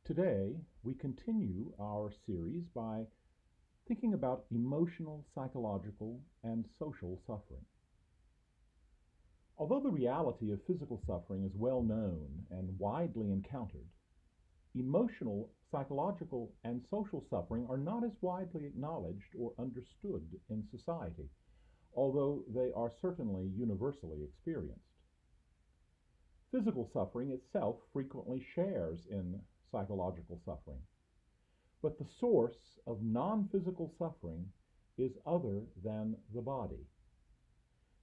Today, we continue our series by thinking about emotional, psychological, and social suffering. Although the reality of physical suffering is well known and widely encountered, emotional, psychological, and social suffering are not as widely acknowledged or understood in society, although they are certainly universally experienced. Physical suffering itself frequently shares in psychological suffering. But the source of non-physical suffering is other than the body.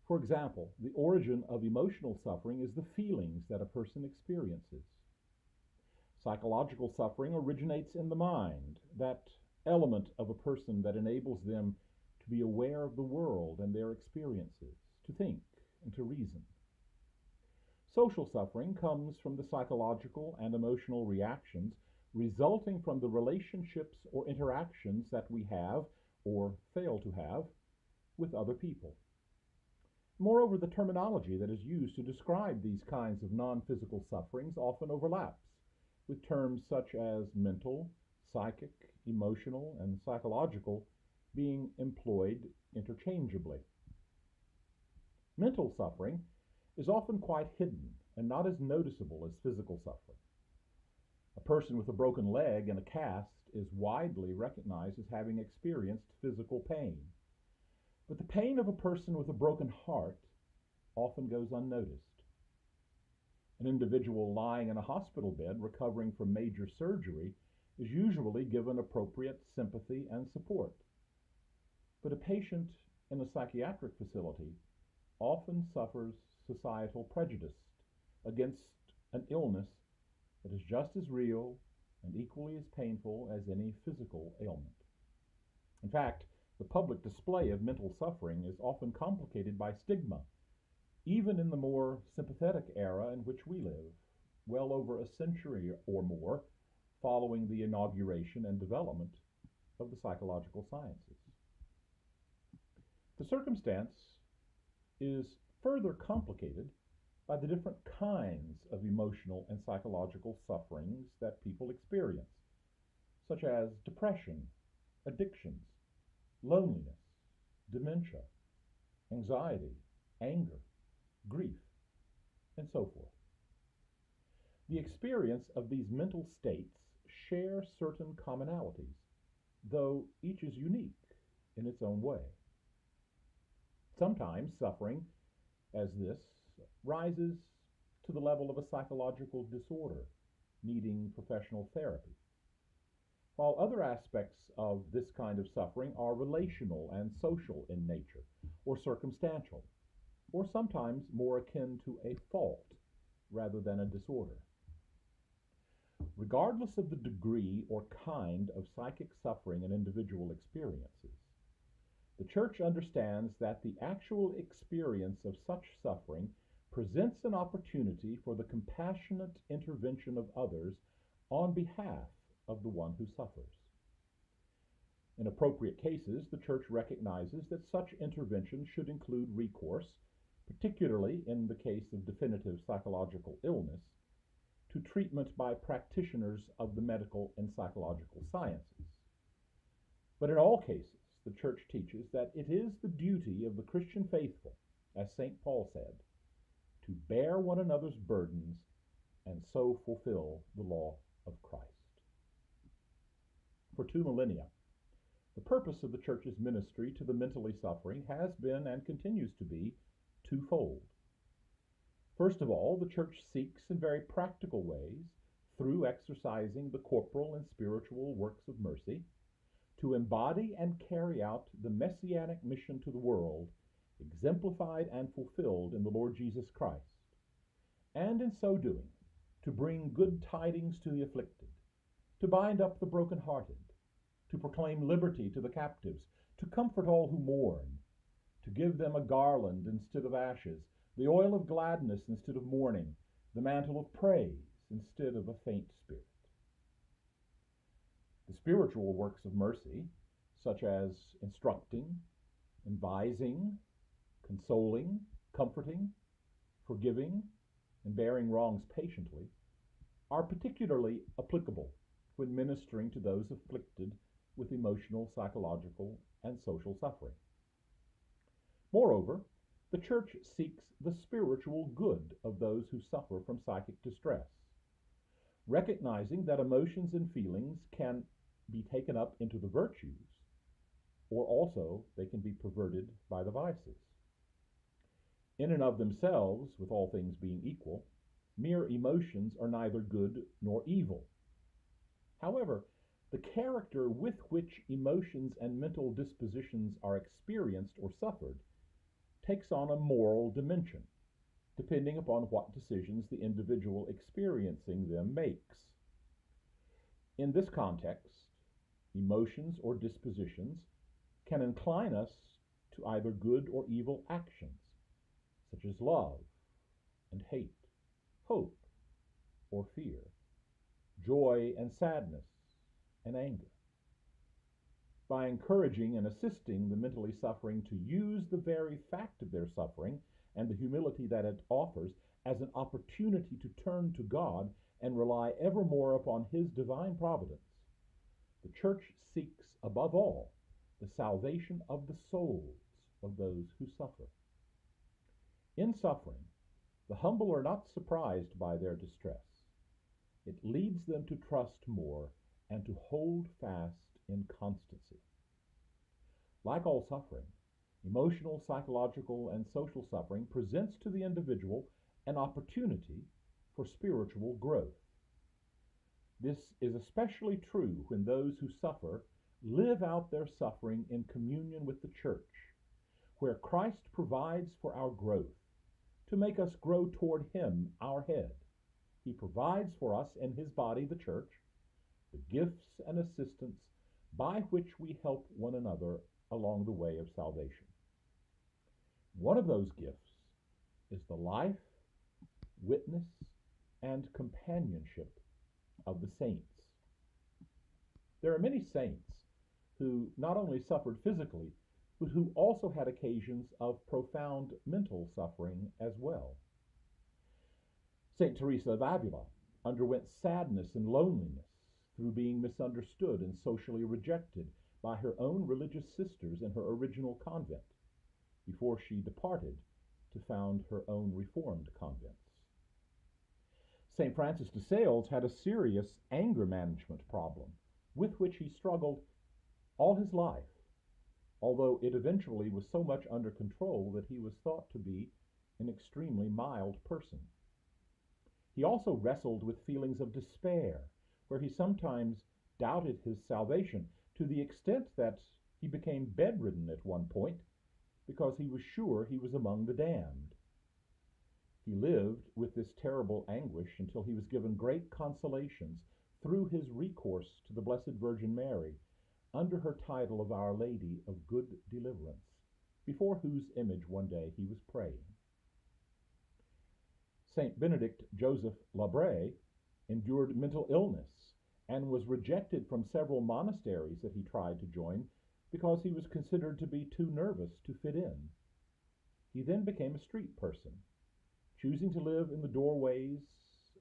For example, the origin of emotional suffering is the feelings that a person experiences. Psychological suffering originates in the mind, that element of a person that enables them to be aware of the world and their experiences, to think and to reason. Social suffering comes from the psychological and emotional reactions resulting from the relationships or interactions that we have or fail to have with other people. Moreover, the terminology that is used to describe these kinds of non-physical sufferings often overlaps with terms such as mental, psychic, emotional, and psychological being employed interchangeably. Mental suffering is often quite hidden and not as noticeable as physical suffering. A person with a broken leg and a cast is widely recognized as having experienced physical pain. But the pain of a person with a broken heart often goes unnoticed. An individual lying in a hospital bed recovering from major surgery is usually given appropriate sympathy and support. But a patient in a psychiatric facility often suffers societal prejudice against an illness that is just as real and equally as painful as any physical ailment. In fact, the public display of mental suffering is often complicated by stigma, even in the more sympathetic era in which we live, well over a century or more following the inauguration and development of the psychological sciences. The circumstance is further complicated by the different kinds of emotional and psychological sufferings that people experience, such as depression, addictions, loneliness, dementia, anxiety, anger, grief, and so forth. The experience of these mental states share certain commonalities, though each is unique in its own way. Sometimes suffering as this rises to the level of a psychological disorder needing professional therapy, while other aspects of this kind of suffering are relational and social in nature, or circumstantial, or sometimes more akin to a fault rather than a disorder. Regardless of the degree or kind of psychic suffering an individual experiences, the Church understands that the actual experience of such suffering presents an opportunity for the compassionate intervention of others on behalf of the one who suffers. In appropriate cases, the Church recognizes that such intervention should include recourse, particularly in the case of definitive psychological illness, to treatment by practitioners of the medical and psychological sciences. But in all cases, the Church teaches that it is the duty of the Christian faithful, as St. Paul said, to bear one another's burdens and so fulfill the law of Christ. For 2 millennia, the purpose of the Church's ministry to the mentally suffering has been and continues to be twofold. First of all, the Church seeks in very practical ways, through exercising the corporal and spiritual works of mercy, to embody and carry out the messianic mission to the world, exemplified and fulfilled in the Lord Jesus Christ, and in so doing, to bring good tidings to the afflicted, to bind up the brokenhearted, to proclaim liberty to the captives, to comfort all who mourn, to give them a garland instead of ashes, the oil of gladness instead of mourning, the mantle of praise instead of a faint spirit. The spiritual works of mercy, such as instructing, advising, consoling, comforting, forgiving, and bearing wrongs patiently, are particularly applicable when ministering to those afflicted with emotional, psychological, and social suffering. Moreover, the Church seeks the spiritual good of those who suffer from psychic distress, recognizing that emotions and feelings can be taken up into the virtues, or also they can be perverted by the vices. In and of themselves, with all things being equal, mere emotions are neither good nor evil. However, the character with which emotions and mental dispositions are experienced or suffered takes on a moral dimension, depending upon what decisions the individual experiencing them makes. In this context, emotions or dispositions can incline us to either good or evil actions, such as love and hate, hope or fear, joy and sadness, and anger. By encouraging and assisting the mentally suffering to use the very fact of their suffering and the humility that it offers as an opportunity to turn to God and rely evermore upon His divine providence, the Church seeks, above all, the salvation of the souls of those who suffer. In suffering, the humble are not surprised by their distress. It leads them to trust more and to hold fast in constancy. Like all suffering, emotional, psychological, and social suffering presents to the individual an opportunity for spiritual growth. This is especially true when those who suffer live out their suffering in communion with the Church, where Christ provides for our growth, to make us grow toward Him, our head. He provides for us in His body, the Church, the gifts and assistance by which we help one another along the way of salvation. One of those gifts is the life, witness, and companionship of the saints. There are many saints who not only suffered physically, but who also had occasions of profound mental suffering as well. St. Teresa of Avila underwent sadness and loneliness through being misunderstood and socially rejected by her own religious sisters in her original convent, before she departed to found her own reformed convents. St. Francis de Sales had a serious anger management problem with which he struggled all his life, although it eventually was so much under control that he was thought to be an extremely mild person. He also wrestled with feelings of despair, where he sometimes doubted his salvation to the extent that he became bedridden at one point because he was sure he was among the damned. He lived with this terrible anguish until he was given great consolations through his recourse to the Blessed Virgin Mary under her title of Our Lady of Good Deliverance, before whose image one day he was praying. St. Benedict Joseph Labre endured mental illness and was rejected from several monasteries that he tried to join because he was considered to be too nervous to fit in. He then became a street person, choosing to live in the doorways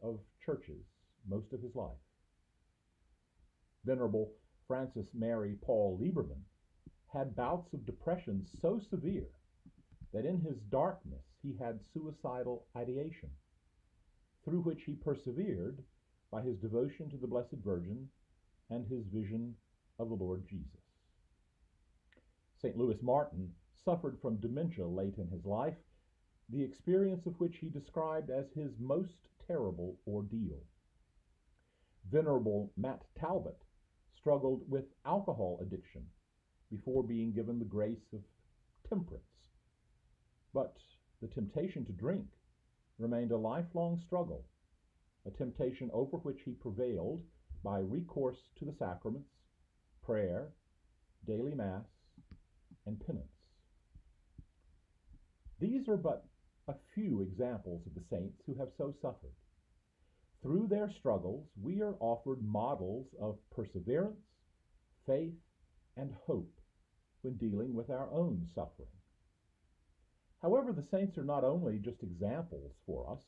of churches most of his life. Venerable Francis Mary Paul Lieberman had bouts of depression so severe that in his darkness he had suicidal ideation, through which he persevered by his devotion to the Blessed Virgin and his vision of the Lord Jesus. St. Louis Martin suffered from dementia late in his life, the experience of which he described as his most terrible ordeal. Venerable Matt Talbot struggled with alcohol addiction before being given the grace of temperance. But the temptation to drink remained a lifelong struggle, a temptation over which he prevailed by recourse to the sacraments, prayer, daily mass, and penance. These are but a few examples of the saints who have so suffered. Through their struggles, we are offered models of perseverance, faith, and hope when dealing with our own suffering. However, the saints are not only just examples for us,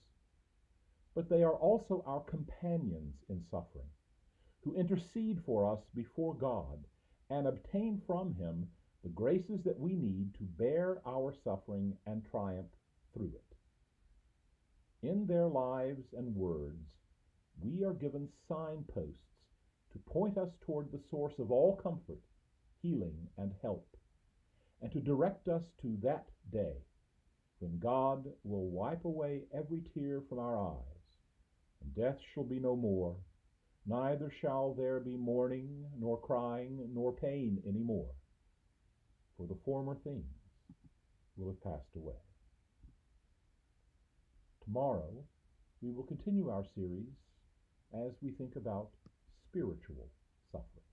but they are also our companions in suffering, who intercede for us before God and obtain from him the graces that we need to bear our suffering and triumph through it. In their lives and words, we are given signposts to point us toward the source of all comfort, healing, and help, and to direct us to that day when God will wipe away every tear from our eyes, and death shall be no more, neither shall there be mourning, nor crying, nor pain any more, for the former things will have passed away. Tomorrow, we will continue our series as we think about spiritual suffering.